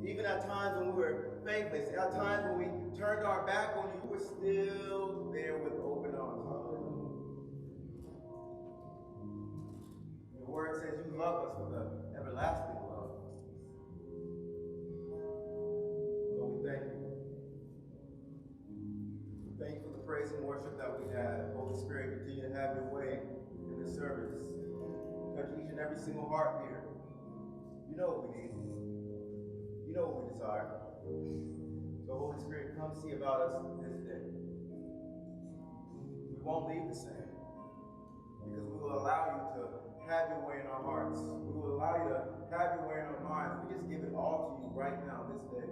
Even at times when we were faithless, at times when we turned our back on you, you were still there with open arms. Hallelujah. Your word says you love us with an everlasting love. Lord, we thank you. Thank you for the praise and worship that we had. Holy Spirit, continue to have your way in this service. Touch each and every single heart here. You know what we need. You know what we desire. So Holy Spirit, come see about us this day. We won't leave the same because we will allow you to have your way in our hearts. We will allow you to have your way in our minds. We just give it all to you right now this day.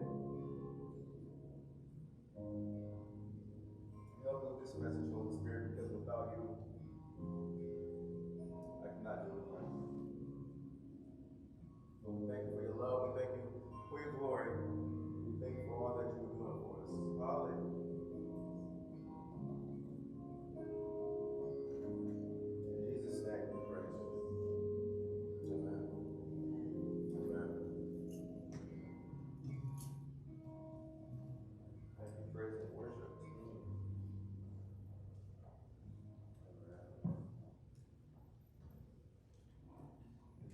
Help with this message, Holy Spirit, because without you, I cannot do it right. Lord, we thank you for your love. We thank you for your glory. We thank you for all that you are doing for us. Hallelujah. In Jesus' name we praise you. Amen. Amen. Thank you, praise and worship.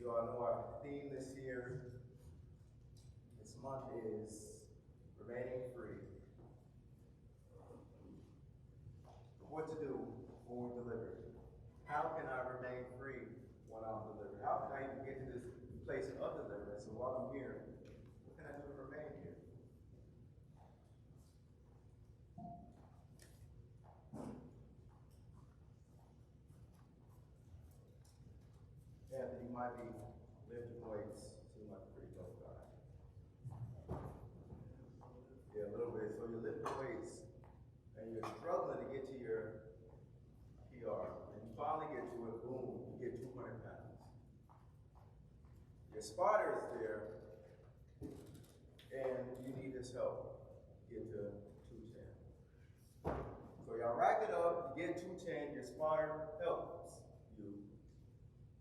You all know our theme this year, this month, is remaining free. What to do when we're delivered? How can I remain free when I'm delivered? How can I even get to this place of deliverance? And while I'm here, what can I do to remain here? Anthony, you might be lifting weights. Seems like a pretty dope guy. Yeah, a little bit. So you're lifting weights and you're struggling to get to your PR. And you finally get to it, boom, you get 200 pounds. Your spotter is there and you need his help to get to 210. So y'all rack it up, you get 210, your spotter helps you.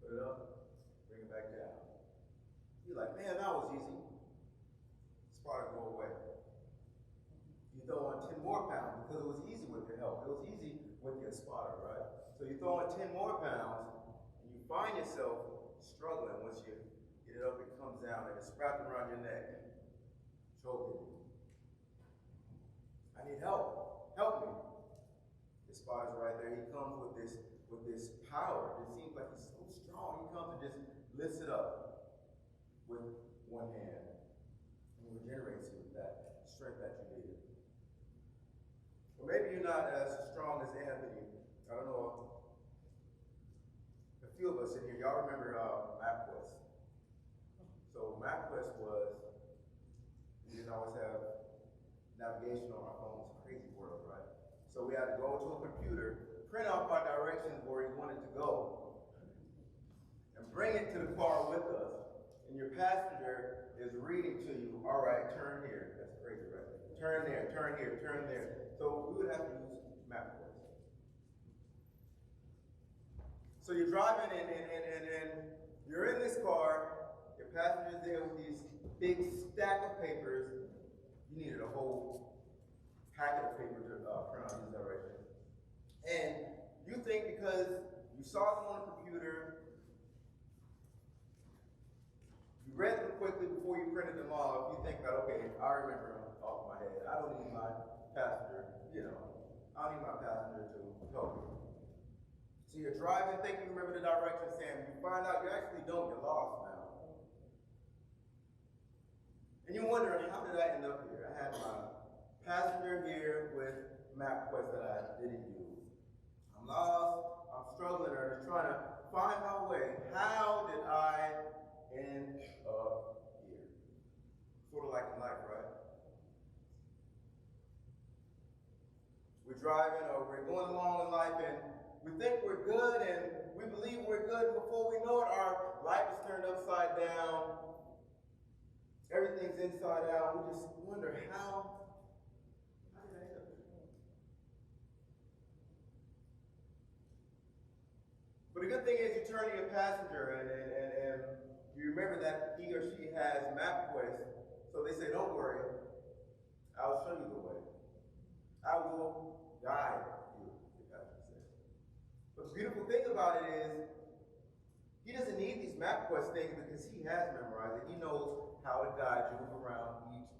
Put it up, bring it back down. You're like, man, that was easy. Spotter go away. You throw on 10 more pounds because it was easy with your help. It was easy with your spotter, right? So you throw on 10 more pounds and you find yourself struggling. Once you get it up, it comes down and it's wrapped around your neck, choking you. I need help. Help me. The spotter's right there. He comes with this power. It seems like he's so strong. He comes and just lifts it up with one hand and regenerates you with that strength that you needed. Or maybe you're not as strong as Anthony. I don't know. A few of us in here, y'all remember MapQuest. So MapQuest was, we didn't always have navigation on our phones. Crazy world, right? So we had to go to a computer, print off our directions where we wanted to go, and bring it to the car with us. And your passenger is reading to you, all right, turn here. That's crazy, right? Turn there, turn here, turn there. So we would have to use MapQuest. So you're driving and you're in this car, your passenger's there with these big stack of papers. You needed a whole packet of paper to print out these directions. And you think because you saw them on the computer, you read them quickly before you printed them off, you think that, okay, I remember them off my head. I don't need my passenger, I don't need my passenger to help me. So you're driving, thinking you remember the directions, Sam. You find out you actually don't, you're lost now. And you wonder, how did I end up here? I had my passenger here with MapQuest that I didn't use. I'm lost, I'm struggling, or just trying to find my way. How did I end up here? Sort of like in life, right? We're driving or we're going along in life and we think we're good and we believe we're good, and before we know it, our life is turned upside down. Everything's inside out. We just wonder, how did I end up here? But the good thing is you turn to your passenger and you remember that he or she has MapQuest. So they say, don't worry, I'll show you the way. I will guide you, the pastor said. But the beautiful thing about it is, he doesn't need these MapQuest things because he has memorized it. He knows how to guide you around each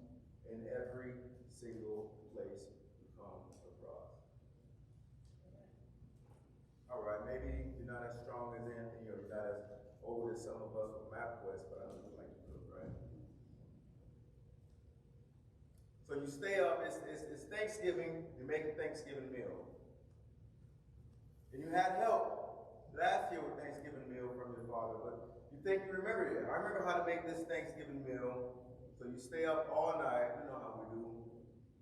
and every single place you come across. All right, maybe you're not as strong as Anthony, or you're not as old as some of us with MapQuest, but I know you like to cook, right? So you stay up, it's Thanksgiving, you're making Thanksgiving meal. And you had help last year with Thanksgiving meal from your father, but you think you remember it. I remember how to make this Thanksgiving meal. So you stay up all night, you know how we do,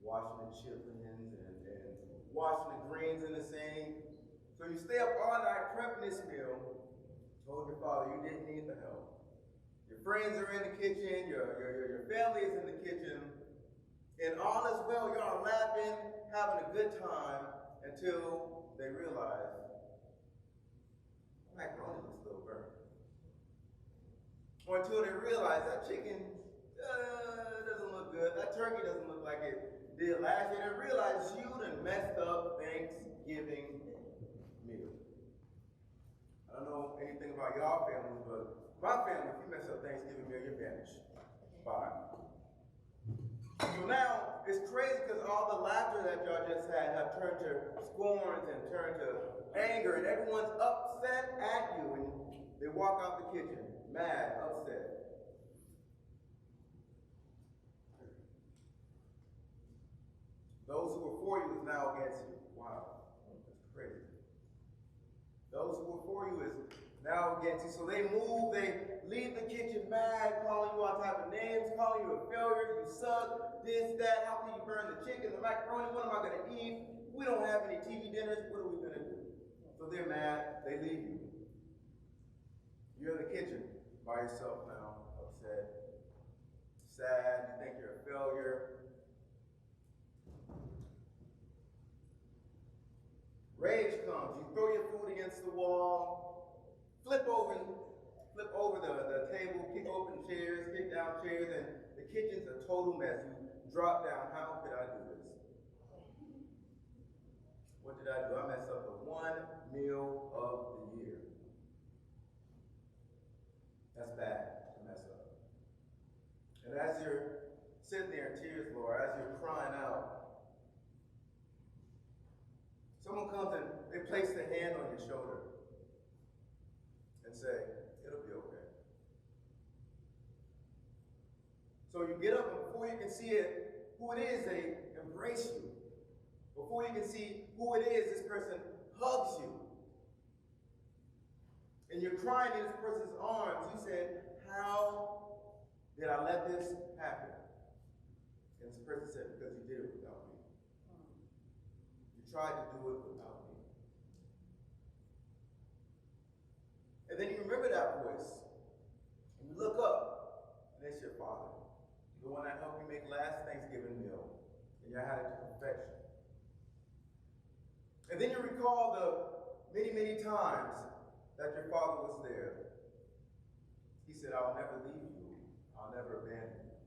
washing the chitlins and washing the greens in the sink. So you stay up all night prepping this meal. Told your father you didn't need the help. Your friends are in the kitchen, your family is in the kitchen, and all is well, y'all laughing, having a good time, until they realize macaroni looks a little burnt. Or until they realize that chicken doesn't look good, that turkey doesn't look like it did last year. They realize you done messed up Thanksgiving meal. I don't know anything about y'all families, but my family, if you mess up Thanksgiving meal, you're vanished. Bye. So now, it's crazy because all the laughter that y'all just had have turned to scorns and turned to anger, and everyone's upset at you, and they walk out the kitchen, mad, upset. Those who were for you is now against you. Wow, that's crazy. Those who were for you is now against you. So they move, they leave the kitchen mad, calling you all type of names, calling you a failure, you suck, this, that, how can you burn the chicken, the macaroni, what am I going to eat? We don't have any TV dinners, what are we going to do? So they're mad, they leave you. You're in the kitchen by yourself now, upset, sad, you think you're a failure. Rage comes, you throw your food against the wall, flip over the table, kick open chairs, kick down chairs, and the kitchen's a total mess. You drop down, how could I do this? What did I do? I messed up the one meal of the year. That's bad to mess up. And as you're sitting there in tears, Lord, as you're crying out, someone comes and they place their hand on your shoulder and say, it'll be okay. So you get up, and before you can see it, who it is, they embrace you. Before you can see who it is, this person hugs you. And you're crying in this person's arms. You said, how did I let this happen? And this person said, because you did it without me. You tried to do it without me. And then you remember that voice. And you look up, and it's your father. The one that helped you make last Thanksgiving meal. And you had it to perfection. And then you recall the many, many times that your father was there. He said, I'll never leave you. I'll never abandon you.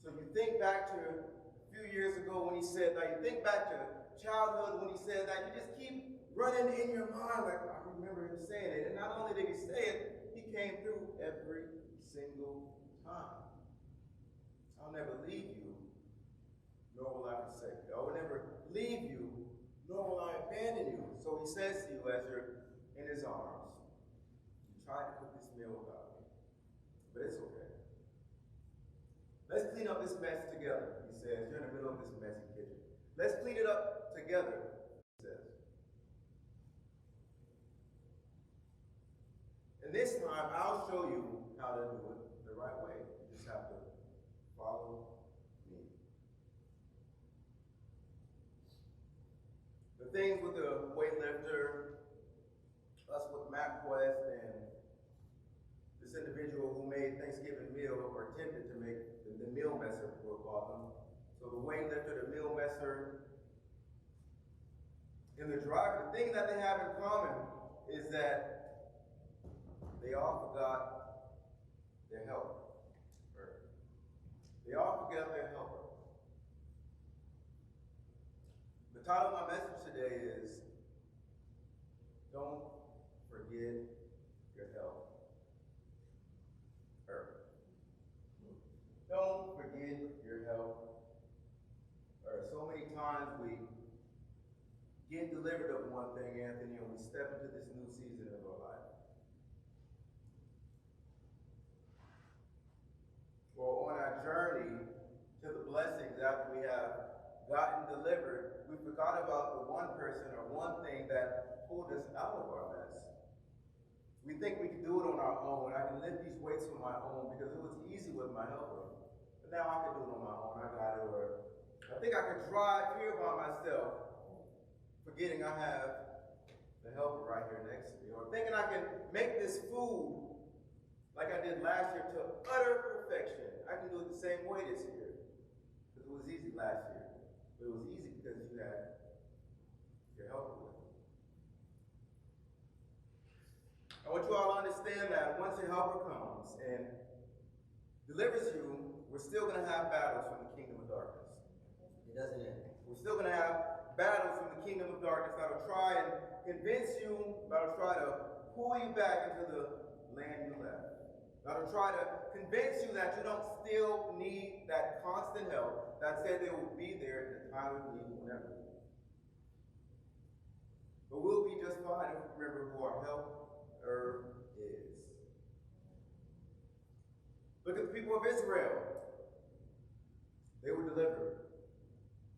So you think back to a few years ago when he said that. You think back to childhood when he said that. You just keep running in your mind like, I remember him saying it. And not only did he say it, he came through every single time. I'll never leave you, nor will I forsake you. I will never leave you, nor will I abandon you. So he says to you as you're in his arms, you tried to cook this meal without me, but it's okay. Let's clean up this mess together, he says. You're in the middle of this messy kitchen. Let's clean it up together, he says. And this time, I'll show you how to do it the right way. You just have to follow me. The things with the weightlifter, us with MapQuest, and this individual who made Thanksgiving meal, or attempted to make the meal messer, we'll call them. So the weightlifter, the meal messer, and the driver, the thing that they have in common is that they all forgot their help. title of my message today is Don't Forget Your Help. Don't forget your help. So many times we get delivered of one thing, Anthony, and we step into this new season of our life. Well, on our journey to the blessings after we have gotten delivered, we forgot about the one person or one thing that pulled us out of our mess. We think we can do it on our own. I can lift these weights on my own because it was easy with my helper. But now I can do it on my own. I got it. Or I think I can drive here by myself, forgetting I have the helper right here next to me. Or thinking I can make this food like I did last year to utter perfection. I can do it the same way this year. Because it was easy last year. But it was easy because you had your helper with you. I want you all to understand that once your helper comes and delivers you, we're still going to have battles from the kingdom of darkness. It doesn't end. We're still going to have battles from the kingdom of darkness that'll try and convince you, that'll try to pull you back into the land you left. That'll try to convince you that you don't still need that constant help that said they will be there at the time of need whenever. But we'll be just fine if we remember who our helper is. Look at the people of Israel. They were delivered.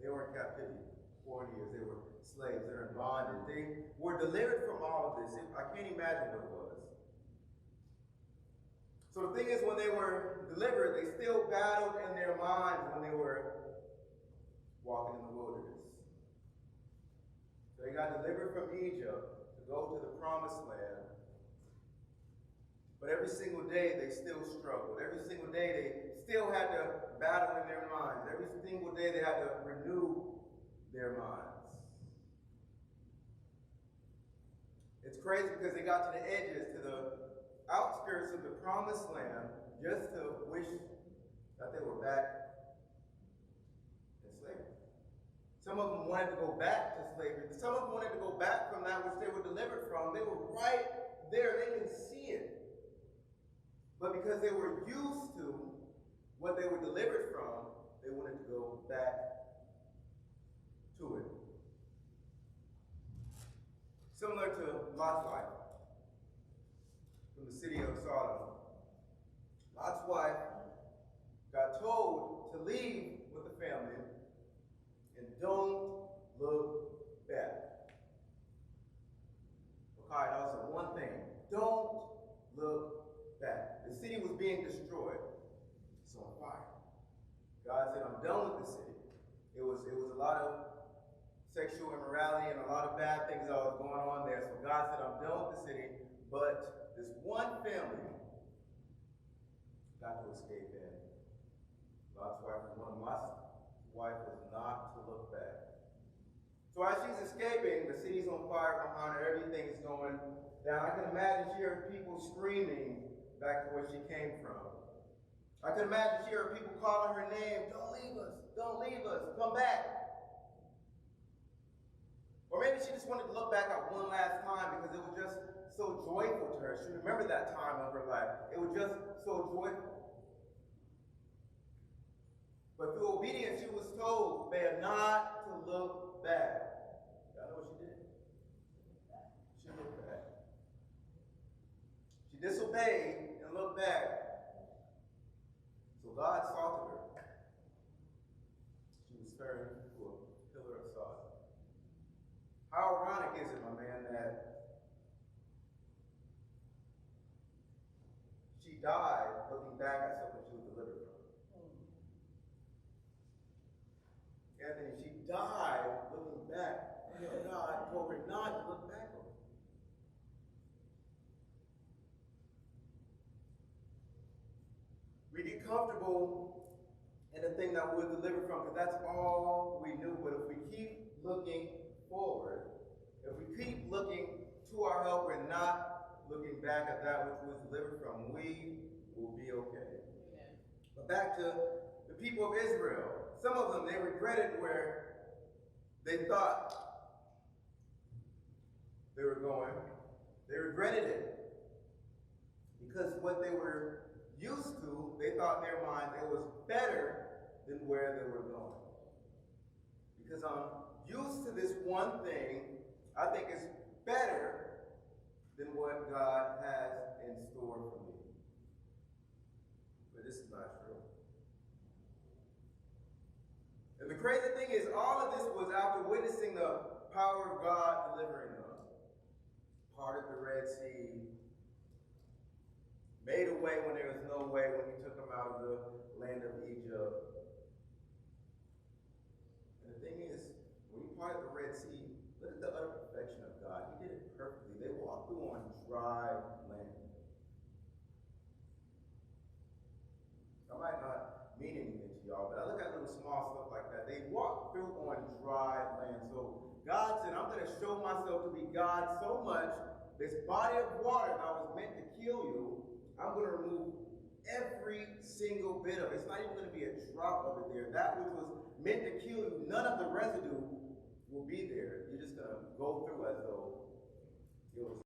They were in captivity 40 years. They were slaves. They were in bondage. They were delivered from all of this. I can't imagine what it was. So the thing is, when they were delivered, they still battled in their minds when they were walking in the wilderness. So they got delivered from Egypt to go to the promised land. But every single day they still struggled. Every single day they still had to battle in their minds. Every single day they had to renew their minds. It's crazy because they got to the edges, to the outskirts of the promised land, just to wish that they were back in slavery. Some of them wanted to go back to slavery. Some of them wanted to go back from that which they were delivered from. They were right there. They can see it. But because they were used to what they were delivered from, they wanted to go back to it. Similar to Lot's wife from the city of Sodom. Lot's wife got told to leave with the family and don't look back. Okay, that was the one thing. Don't look back. The city was being destroyed. It's on fire. God said, I'm done with the city. It was a lot of sexual immorality and a lot of bad things that was going on there. So God said, I'm done with the city. But this one family got to escape in. Lot's wife was one. Lot's wife was not to look back. So as she's escaping, the city's on fire behind her. Everything is going down. I can imagine she heard people screaming back to where she came from. I can imagine she heard people calling her name, don't leave us, come back. Or maybe she just wanted to look back at one last time because it was just so joyful to her. She remembered that time of her life. It was just so joyful. But through obedience, she was told, bear not to look back. Y'all know what she did? She looked back. She disobeyed and looked back. So God saw to her. She was turned to a pillar of salt. How ironic is it, my man, that she died looking back at something she was delivered from? Anthony, she died looking back. God told her not to look back on her. We get comfortable in the thing that we're delivered from because that's all we knew. But if we keep looking forward, if we keep looking to our helper and not looking back at that which was delivered from, we will be okay. Amen. But back to the people of Israel. Some of them, they regretted where They thought they were going, they regretted it. Because what they were used to, they thought in their mind it was better than where they were going. Because I'm used to this one thing, I think it's better than what God has in store for me. But this is not true. And the crazy thing is, all of this was after witnessing the power of God delivering them. Parted the Red Sea, made a way when there was no way when he took them out of the land of Egypt. And the thing is, when he parted the Red Sea, look at the utter perfection of God. He did it perfectly. They walked through on dry land. I might not mean anything to y'all, but I look at little small stuff like that. They walked through on dry land. So God said, I'm going to show myself to be God so much, this body of water that was meant to kill you, I'm going to remove every single bit of it. It's not even going to be a drop of it there. That which was meant to kill you, none of the residue will be there. You're just going to go through as though it was